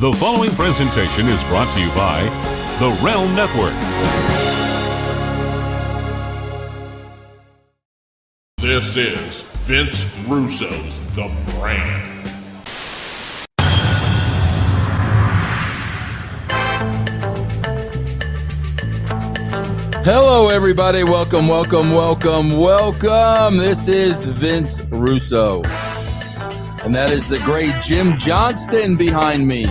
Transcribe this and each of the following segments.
The following presentation is brought to you by the Realm Network. This is Vince Russo's The Brand. Hello, everybody. Welcome. This is Vince Russo. And that is the great Jim Johnston behind me.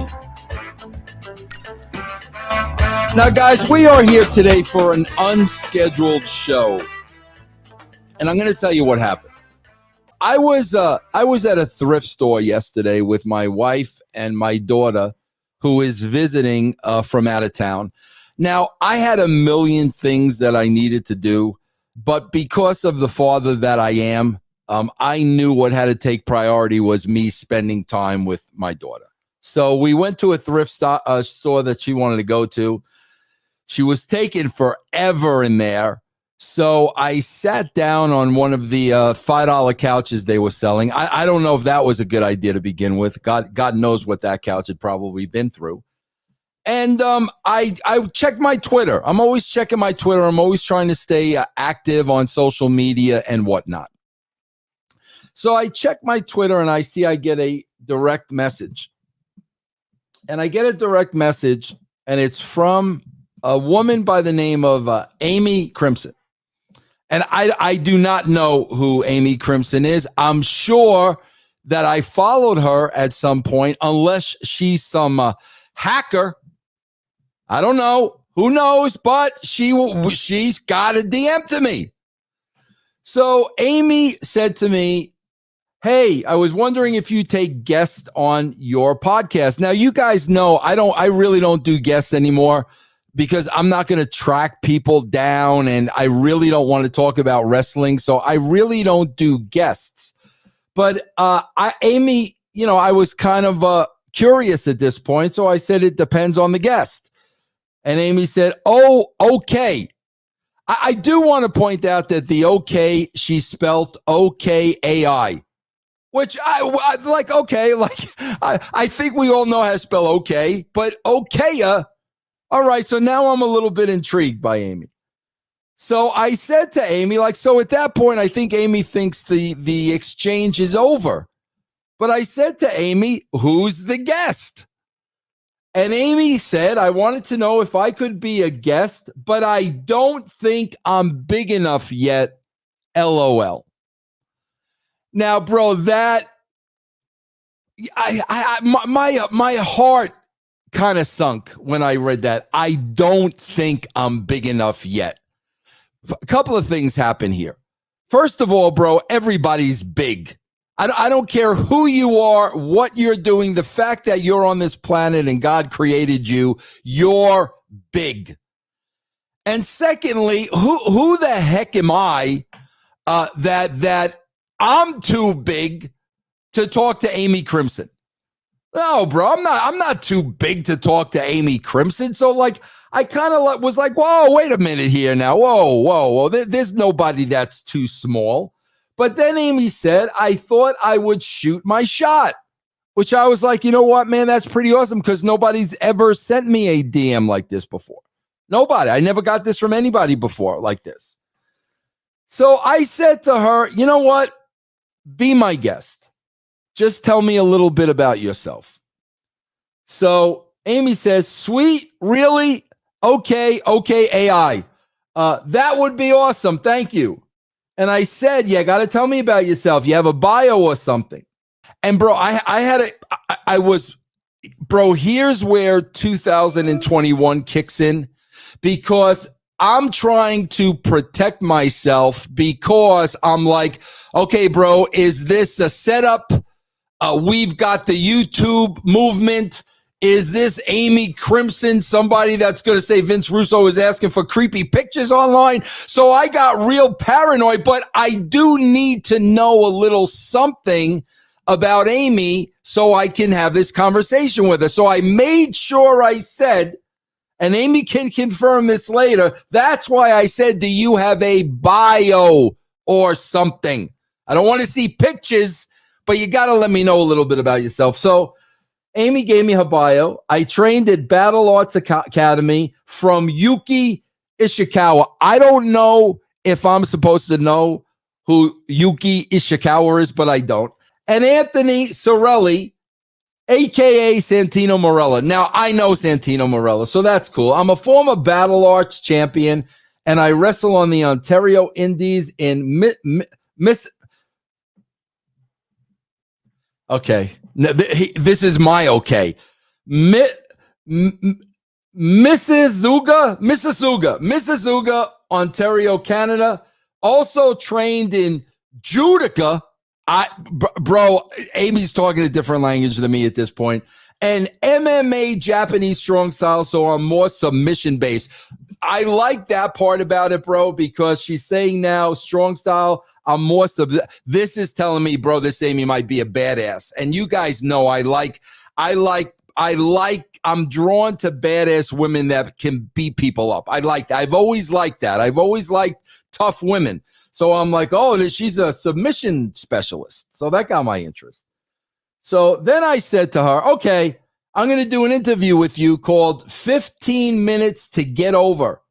Now, guys, we are here today for an unscheduled show. And I'm going to tell you what happened. I was at a thrift store yesterday with my wife and my daughter, who is visiting from out of town. Now, I had a million things that I needed to do, but because of the father that I am, I knew what had to take priority was me spending time with my daughter. So we went to a thrift store that she wanted to go to. She was taking forever in there. So I sat down on one of the $5 couches they were selling. I don't know if that was a good idea to begin with. God knows what that couch had probably been through. And I checked my Twitter. I'm always checking my Twitter. I'm always trying to stay active on social media and whatnot. So I check my Twitter and I see I get a direct message. And I get a direct message, and it's from a woman by the name of Amy Crimson. And I do not know who Amy Crimson is. I'm sure that I followed her at some point, unless she's some hacker. I don't know. Who knows? But she's got a DM to me. So Amy said to me, "Hey, I was wondering if you take guests on your podcast." Now, you guys know I really don't do guests anymore because I'm not going to track people down, and I really don't want to talk about wrestling. So I really don't do guests. But Amy, I was kind of curious at this point. So I said, it depends on the guest. And Amy said, "Oh, okay." I do want to point out that the okay, she spelt O-K-A-I. Which I like, okay, I think we all know how to spell okay, but okay, all right, so now I'm a little bit intrigued by Amy. So I said to Amy, so at that point, I think Amy thinks the exchange is over. But I said to Amy, "Who's the guest?" And Amy said, "I wanted to know if I could be a guest, but I don't think I'm big enough yet, LOL." Now, bro, that my heart kind of sunk when I read that. I don't think I'm big enough yet. A couple of things happen here. First of all, bro, everybody's big. I don't care who you are, what you're doing. The fact that you're on this planet and God created you, you're big. And secondly, who the heck am I that I'm too big to talk to Amy Crimson? No, bro, I'm not too big to talk to Amy Crimson. So I kind of was like, whoa, wait a minute here now. Whoa. There's nobody that's too small. But then Amy said, "I thought I would shoot my shot," which I was like, you know what, man, that's pretty awesome, because nobody's ever sent me a DM like this before. Nobody. I never got this from anybody before like this. So I said to her, "You know what? Be my guest. Just tell me a little bit about yourself." So Amy says, "Sweet, really? Okay, AI. That would be awesome. Thank you." And I said, "Yeah, got to tell me about yourself. You have a bio or something?" And bro, here's where 2021 kicks in, because I'm trying to protect myself, because I'm like, okay, bro, is this a setup? We've got the YouTube movement. Is this Amy Crimson, somebody that's going to say Vince Russo is asking for creepy pictures online? So I got real paranoid, but I do need to know a little something about Amy so I can have this conversation with her. So I made sure I said, and Amy can confirm this later, that's why I said, "Do you have a bio or something?" I don't want to see pictures, but you got to let me know a little bit about yourself. So Amy gave me her bio. I trained at Battle Arts Academy from Yuki Ishikawa. I don't know if I'm supposed to know who Yuki Ishikawa is, but I don't. And Anthony Sorelli, a.k.a. Santino Marella. Now, I know Santino Marella, so that's cool. I'm a former Battle Arts champion, and I wrestle on the Ontario Indies in Miss. Okay, this is my okay. Mississauga, Ontario, Canada. Also trained in Judica. Bro, Amy's talking a different language than me at this point. And MMA Japanese strong style, so I'm more submission based. I like that part about it, bro, because she's saying now strong style. I'm more this is telling me, bro, this Amy might be a badass. And you guys know I'm drawn to badass women that can beat people up. I like that. I've always liked that. I've always liked tough women. So I'm like, oh, she's a submission specialist. So that got my interest. So then I said to her, okay, I'm going to do an interview with you called 15 Minutes to Get Over.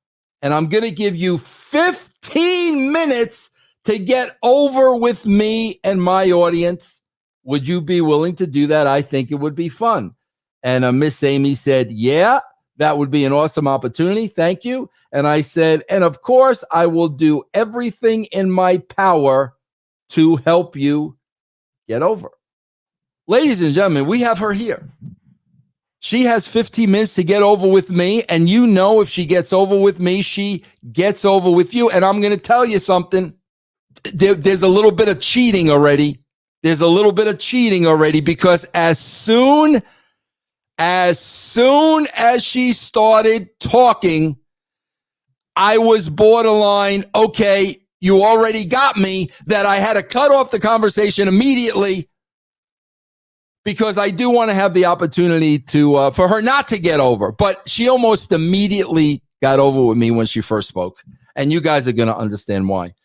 And I'm going to give you 15 minutes to get over with me and my audience. Would you be willing to do that? I think it would be fun. And Miss Amy said, yeah, that would be an awesome opportunity. Thank you. And I said, and of course, I will do everything in my power to help you get over. Ladies and gentlemen, we have her here. She has 15 minutes to get over with me. And you know, if she gets over with me, she gets over with you. And I'm going to tell you something. There's a little bit of cheating already. Because as soon as she started talking, I was borderline, okay, you already got me, that I had to cut off the conversation immediately because I do want to have the opportunity to for her not to get over. But she almost immediately got over with me when she first spoke. And you guys are going to understand why.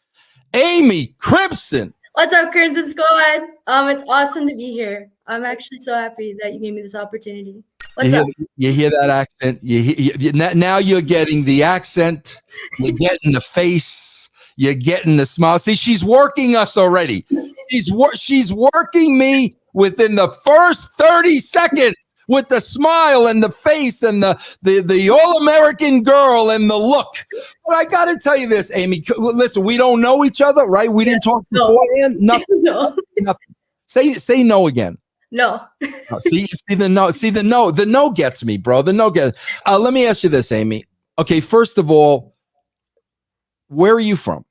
Amy Crimson. What's up, Crimson Squad? It's awesome to be here. I'm actually so happy that you gave me this opportunity. What's up? You hear that accent? Now you're getting the accent. You're getting the face. You're getting the smile. See, she's working us already. She's working me within the first 30 seconds with the smile and the face and the all-American girl and the look. But I got to tell you this, Amy. Listen, we don't know each other, right? We didn't talk beforehand. Nothing. No. Nothing. Say no again. No. See the no. See the no. The no gets me, bro. The no gets. Let me ask you this, Amy. Okay, first of all, where are you from?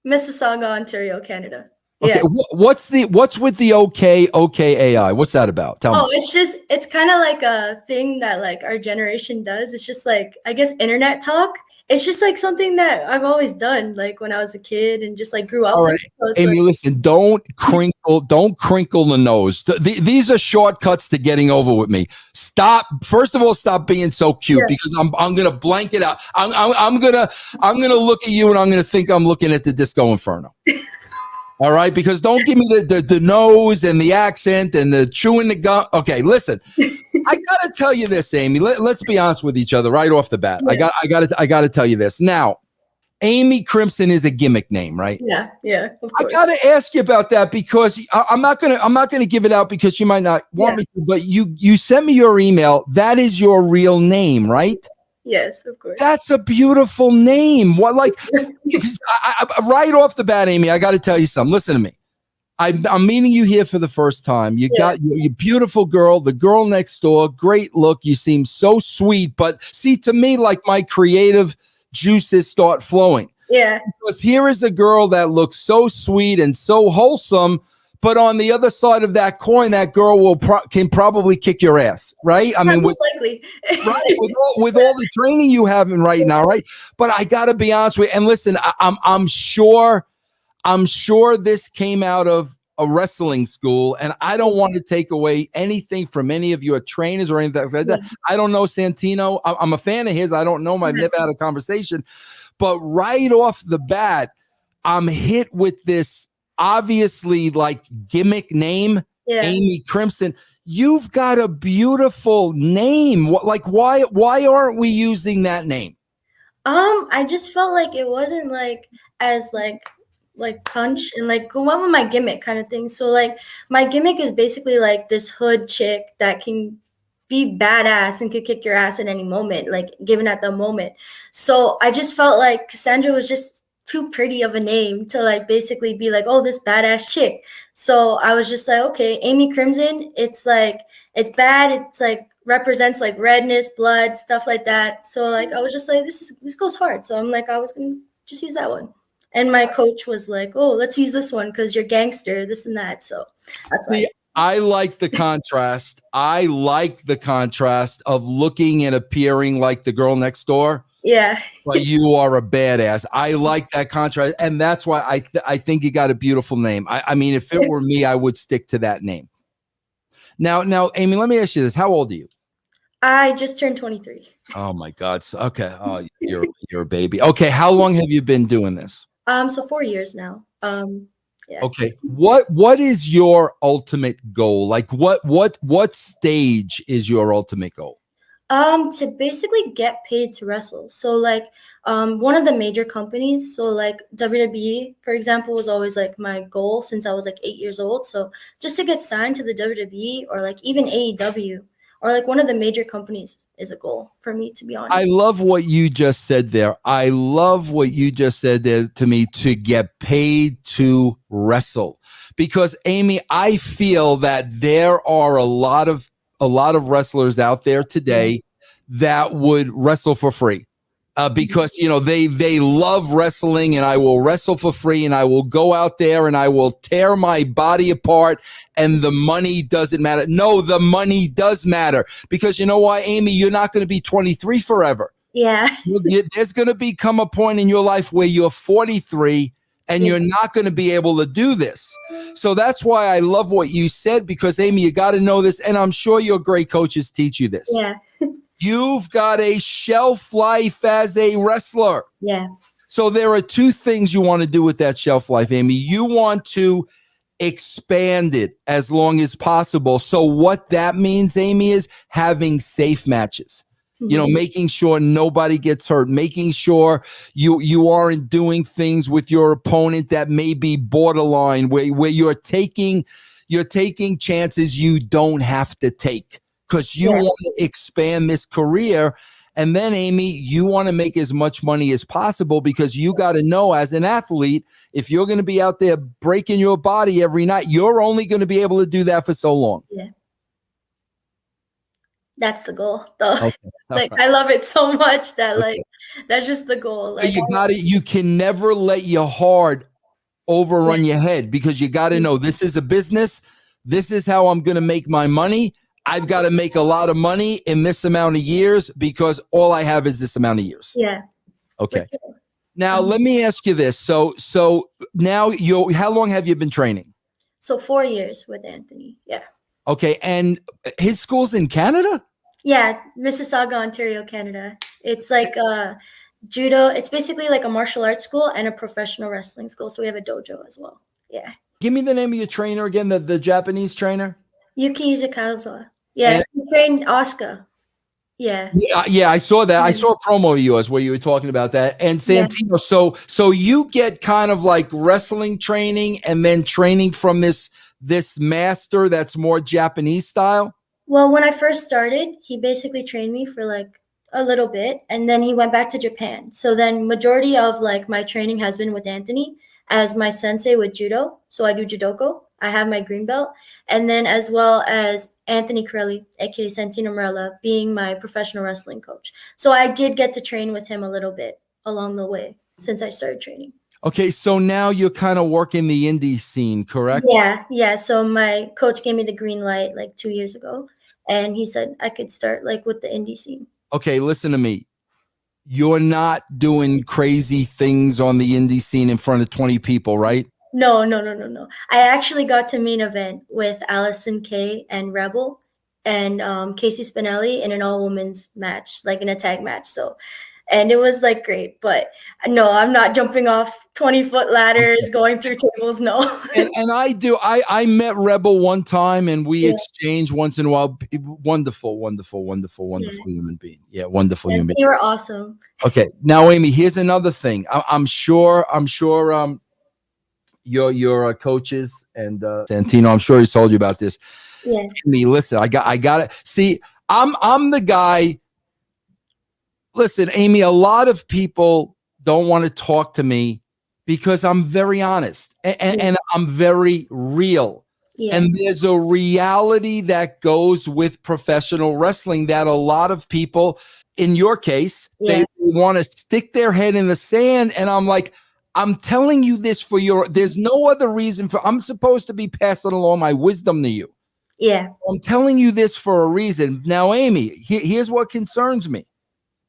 Mississauga, Ontario, Canada. Okay, yeah. What's with the OKAI? What's that about? Tell me. It's kind of like a thing that like our generation does. It's just like, I guess, internet talk. It's just like something that I've always done, like when I was a kid and just like grew up. All right, so Amy, listen, don't crinkle the nose. These are shortcuts to getting over with me. Stop. First of all, stop being so cute because I'm gonna blank it out. I'm gonna look at you and I'm gonna think I'm looking at the Disco Inferno. All right, because don't give me the nose and the accent and the chewing the gum. Okay, listen, I gotta tell you this, Amy. Let's be honest with each other right off the bat. Yeah. I gotta tell you this. Now, Amy Crimson is a gimmick name, right? Yeah. Of course. I gotta ask you about that because I'm not gonna give it out because you might not want me to. But you sent me your email. That is your real name, right? Yes, of course. That's a beautiful name. What, like, right off the bat, Amy, I got to tell you something. Listen to me. I'm meeting you here for the first time. You got your beautiful girl, the girl next door, great look. You seem so sweet. But see, to me, like my creative juices start flowing. Yeah. Because here is a girl that looks so sweet and so wholesome. But on the other side of that coin, that girl can probably kick your ass, right? I mean, most likely, right? With all the training you have in right now, right? But I got to be honest with you. And listen, I'm sure this came out of a wrestling school, and I don't want to take away anything from any of your trainers or anything like that. I don't know Santino. I'm a fan of his. I don't know him. I've never had a conversation, but right off the bat, I'm hit with this. Obviously, like gimmick name, Amy Crimson. You've got a beautiful name. Why aren't we using that name? I just felt like it wasn't like as like punch and like go on with my gimmick kind of thing. So like my gimmick is basically like this hood chick that can be badass and could kick your ass at any moment, like given at the moment. So I just felt like Cassandra was just too pretty of a name to like basically be like, oh, this badass chick. So I was just like, okay, Amy Crimson, it's like it's bad, it's like represents like redness, blood, stuff like that. So like I was just like, this goes hard. So I'm like, I was gonna just use that one. And my coach was like, oh, let's use this one because you're gangster, this and that. So that's why. See, I like the contrast. I like the contrast of looking and appearing like the girl next door. Yeah. But you are a badass. I like that contrast. And that's why I think you got a beautiful name. I mean, if it were me, I would stick to that name. Now, Amy, let me ask you this. How old are you? I just turned 23. Oh my God. Okay. Oh, you're a baby. Okay. How long have you been doing this? So 4 years now. Yeah. Okay. What is your ultimate goal? Like what stage is your ultimate goal? To basically get paid to wrestle. So like one of the major companies, so like WWE, for example, was always like my goal since I was like 8 years old. So just to get signed to the WWE or like even AEW or like one of the major companies is a goal for me, to be honest. I love what you just said there. I love what you just said there to me, to get paid to wrestle. Because Amy, I feel that there are a lot of wrestlers out there today that would wrestle for free. Because they love wrestling, and I will wrestle for free, and I will go out there and I will tear my body apart, and the money doesn't matter. No, the money does matter, because you know why, Amy? You're not going to be 23 forever. Yeah. There's going to become a point in your life where you're 43 and you're not going to be able to do this. So that's why I love what you said, because Amy, you got to know this, and I'm sure your great coaches teach you this. Yeah. You've got a shelf life as a wrestler. Yeah. So there are two things you want to do with that shelf life, Amy. You want to expand it as long as possible. So what that means, Amy, is having safe matches. Making sure nobody gets hurt, making sure you aren't doing things with your opponent that may be borderline, where you're taking chances you don't have to take, because you want to expand this career. And then, Amy, you want to make as much money as possible, because you got to know, as an athlete, if you're going to be out there breaking your body every night, you're only going to be able to do that for so long. Yeah. That's the goal, though. Okay. Like I love it so much that like that's just the goal. Like You can never let your heart overrun your head, because you got to know, this is a business. This is how I'm going to make my money. I've got to make a lot of money in this amount of years, because all I have is this amount of years. Yeah. Okay. Now let me ask you this. So now how long have you been training? So 4 years with Anthony. Yeah. Okay. And his school's in Canada? Yeah, Mississauga, Ontario, Canada. It's like judo. It's basically like a martial arts school and a professional wrestling school. So we have a dojo as well. Yeah. Give me the name of your trainer again, the Japanese trainer. Yuki Izukawa. Yeah, he trained Oscar. Yeah. Yeah, I saw that. I saw a promo of yours where you were talking about that. And Santino, so you get kind of like wrestling training and then training from this master that's more Japanese style? Well, when I first started, he basically trained me for like a little bit, and then he went back to Japan. So then majority of like my training has been with Anthony as my sensei with judo. So I do judoko. I have my green belt, and then as well as Anthony Corelli, aka Santino Marella, being my professional wrestling coach. So I did get to train with him a little bit along the way since I started training. Okay, so now you're kind of working the indie scene, correct? Yeah. So my coach gave me the green light like 2 years ago, and he said I could start like with the indie scene. Okay, listen to me. You're not doing crazy things on the indie scene in front of 20 people, right? No. I actually got to main event with Allison Kay and Rebel and Casey Spinelli in an all-women's match, like in a tag match. So and it was like great. But no, I'm not jumping off 20-foot ladders, going through tables. No. And I do. I met Rebel one time, and we exchanged once in a while. Wonderful human being. Yeah, wonderful human being. You were awesome. Okay, now Amy, here's another thing. I'm sure. Your coaches and Santino, I'm sure he's told you about this. Yeah. Amy, listen, I got it. See, I'm the guy. Listen, Amy, a lot of people don't want to talk to me because I'm very honest and I'm very real. Yeah. And there's a reality that goes with professional wrestling that a lot of people, in your case, they want to stick their head in the sand. And I'm like, I'm telling you this there's no other reason I'm supposed to be passing along my wisdom to you. Yeah. I'm telling you this for a reason. Now, Amy, here's what concerns me.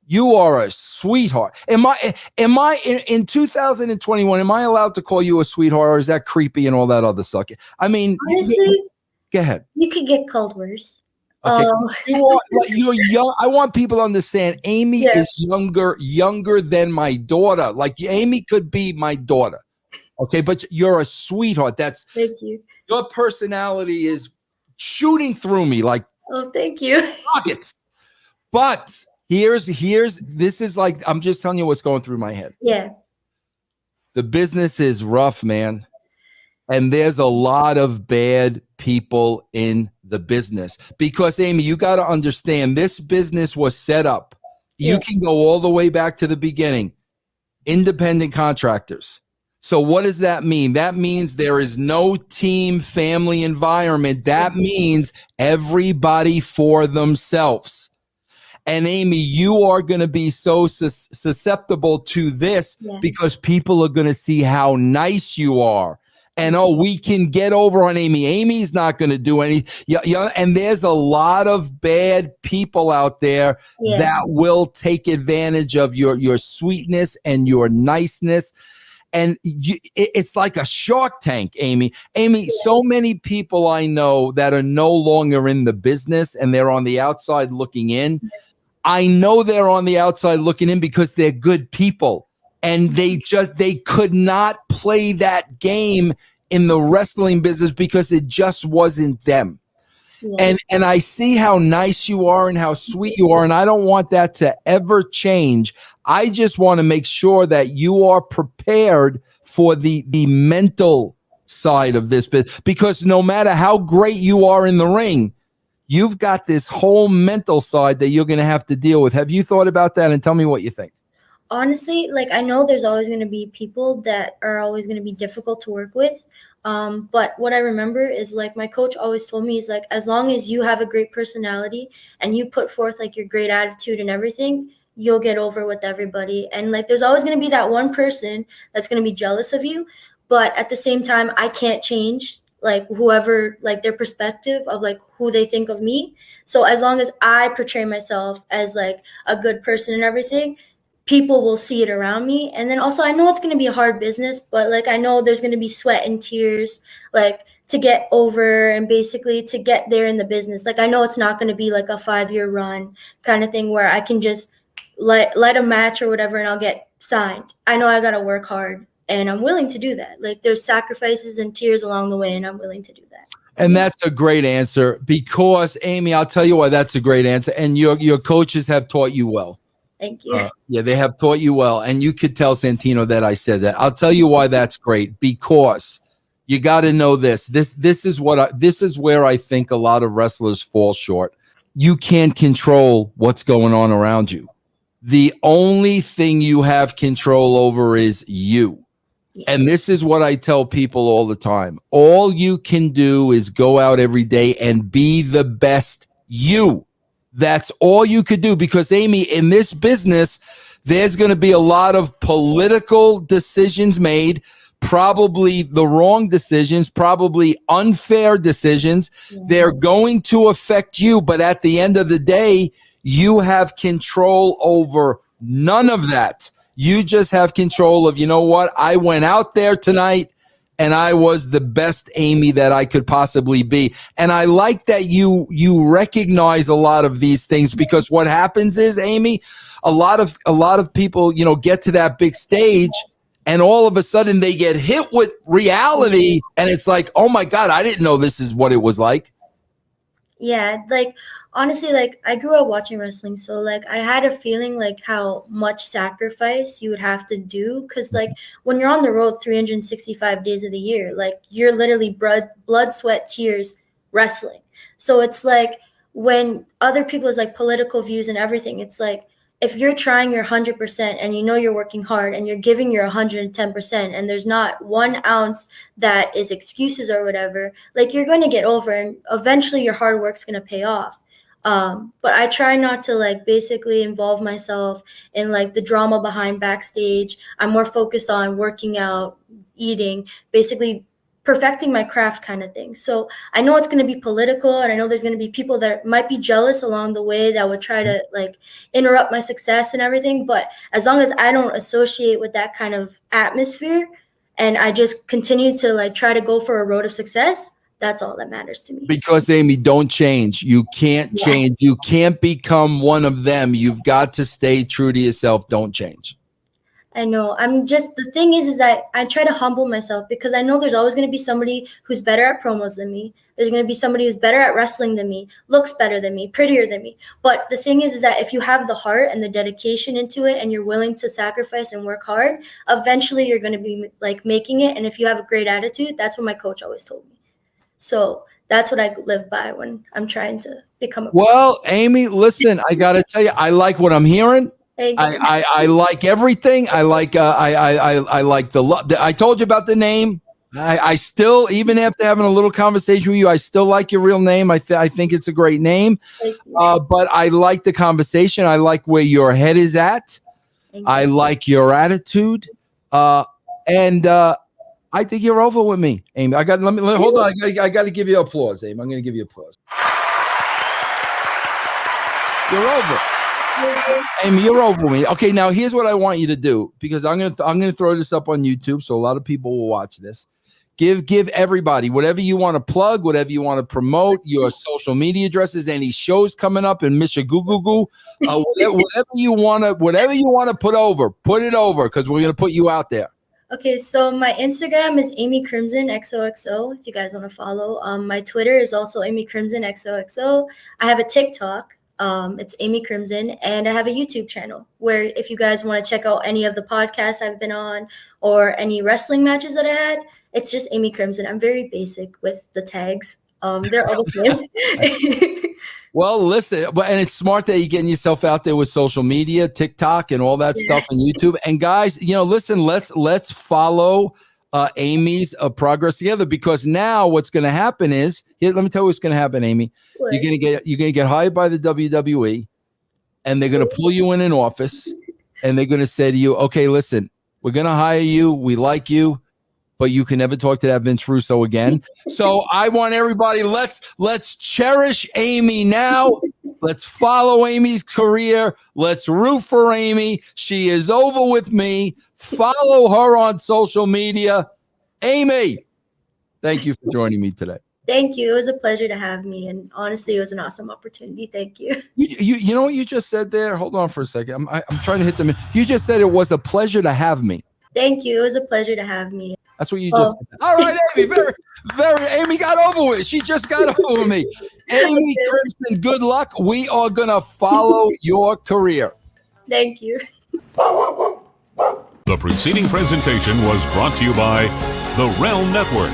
You are a sweetheart. Am I in 2021, am I allowed to call you a sweetheart, or is that creepy and all that other stuff? I mean, honestly, go ahead. You could get called worse. Okay. You're young. I want people to understand Amy is younger than my daughter. Like Amy could be my daughter. Okay, but you're a sweetheart. Thank you. Your personality is shooting through me like thank you. rockets. But this is like, I'm just telling you what's going through my head. Yeah. The business is rough, man. And there's a lot of bad people in the business because, Amy, you got to understand this business was set up. You can go all the way back to the beginning. Independent contractors. So what does that mean? That means there is no team family environment. That means everybody for themselves. And Amy, you are going to be so susceptible to this because people are going to see how nice you are. And, we can get over on Amy. Amy's not going to do any. And there's a lot of bad people out there that will take advantage of your sweetness and your niceness. And it's like a shark tank, Amy. So many people I know that are no longer in the business and they're on the outside looking in. I know they're on the outside looking in because they're good people. And they could not play that game in the wrestling business because it just wasn't them. Yeah. And I see how nice you are and how sweet you are. And I don't want that to ever change. I just want to make sure that you are prepared for the mental side of this bit, because no matter how great you are in the ring, you've got this whole mental side that you're going to have to deal with. Have you thought about that? And tell me what you think. Honestly, like, I know there's always going to be people that are always going to be difficult to work with. But what I remember is, like, my coach always told me, he's like, as long as you have a great personality and you put forth like your great attitude and everything, you'll get over with everybody. And like, there's always going to be that one person that's going to be jealous of you. But at the same time, I can't change like whoever, like their perspective of like who they think of me. So as long as I portray myself as like a good person and everything, people will see it around me. And then also, I know it's going to be a hard business, but like, I know there's going to be sweat and tears, like to get over and basically to get there in the business. Like, I know it's not going to be like a 5-year run kind of thing where I can just let a match or whatever and I'll get signed. I know I got to work hard and I'm willing to do that. Like, there's sacrifices and tears along the way and I'm willing to do that. And that's a great answer because, Amy, I'll tell you why that's a great answer. And your coaches have taught you well. Thank you. Yeah, they have taught you well. And you could tell Santino that I said that. I'll tell you why that's great, because you got to know this. This is where I think a lot of wrestlers fall short. You can't control what's going on around you. The only thing you have control over is you. Yeah. And this is what I tell people all the time. All you can do is go out every day and be the best you. That's all you could do, because, Amy, in this business, there's going to be a lot of political decisions made, probably the wrong decisions, probably unfair decisions. Yeah. They're going to affect you, but at the end of the day, you have control over none of that. You just have control of, you know what, I went out there tonight and I was the best Amy that I could possibly be. And I like that you recognize a lot of these things, because what happens is, Amy, a lot of people, get to that big stage, and all of a sudden they get hit with reality, and it's like, oh my God, I didn't know this is what it was like. Yeah, like honestly, like I grew up watching wrestling, so like I had a feeling like how much sacrifice you would have to do, because like when you're on the road 365 days of the year, like you're literally blood, sweat, tears wrestling. So it's like when other people's like political views and everything, it's like if you're trying your 100% and you're working hard and you're giving your 110% and there's not 1 ounce that is excuses or whatever, like you're going to get over, and eventually your hard work's going to pay off. But I try not to like basically involve myself in like the drama behind backstage. I'm more focused on working out, eating, basically perfecting my craft kind of thing. So I know it's going to be political, and I know there's going to be people that might be jealous along the way that would try to like interrupt my success and everything. But as long as I don't associate with that kind of atmosphere, and I just continue to like try to go for a road of success, that's all that matters to me. Because, Amy, don't change. You can't change. You can't become one of them. You've got to stay true to yourself. Don't change. I know. The thing is that I try to humble myself, because I know there's always going to be somebody who's better at promos than me. There's going to be somebody who's better at wrestling than me, looks better than me, prettier than me. But the thing is that if you have the heart and the dedication into it, and you're willing to sacrifice and work hard, eventually you're going to be like making it. And if you have a great attitude, that's what my coach always told me. So that's what I live by when I'm trying to become a pro. Well, Amy, listen, I got to tell you, I like what I'm hearing. I like everything. I like I like I told you about the name. I still, even after having a little conversation with you, I still like your real name. I think it's a great name. But I like the conversation. I like where your head is at. I like your attitude. And I think you're over with me, Amy. Hold on. I got to give you applause, Amy. I'm going to give you applause. You're over. Amy, you're over with me. Okay, now here's what I want you to do, because I'm gonna throw this up on YouTube, so a lot of people will watch this. Give everybody whatever you want to plug, whatever you want to promote, your social media addresses, any shows coming up in Michigan, whatever you want to put it over, because we're gonna put you out there. Okay, so my Instagram is Amy Crimson XOXO, if you guys want to follow. My Twitter is also Amy Crimson XOXO. I have a TikTok. It's Amy Crimson, and I have a YouTube channel where if you guys want to check out any of the podcasts I've been on or any wrestling matches that I had, it's just Amy Crimson. I'm very basic with the tags. They're all the same. Well, listen, and it's smart that you're getting yourself out there with social media, TikTok, and all that stuff on YouTube. And guys, listen, let's follow Amy's progress together, because now what's going to happen is, let me tell you what's going to happen, Amy. What? You're gonna get hired by the WWE, and they're going to pull you in an office, and they're going to say to you, okay, listen, we're going to hire you. We like you, but you can never talk to that Vince Russo again. So I want everybody, let's cherish Amy now. Let's follow Amy's career. Let's root for Amy. She is over with me. Follow her on social media. Amy, thank you for joining me today. Thank you. It was a pleasure to have me. And honestly, it was an awesome opportunity. Thank you. You know what you just said there? Hold on for a second. I'm trying to hit them. You just said it was a pleasure to have me. Thank you. It was a pleasure to have me. That's what you just said. All right, Amy. Amy got over with. She just got over with me. Amy Crimson, good luck. We are going to follow your career. Thank you. The preceding presentation was brought to you by the Realm Network.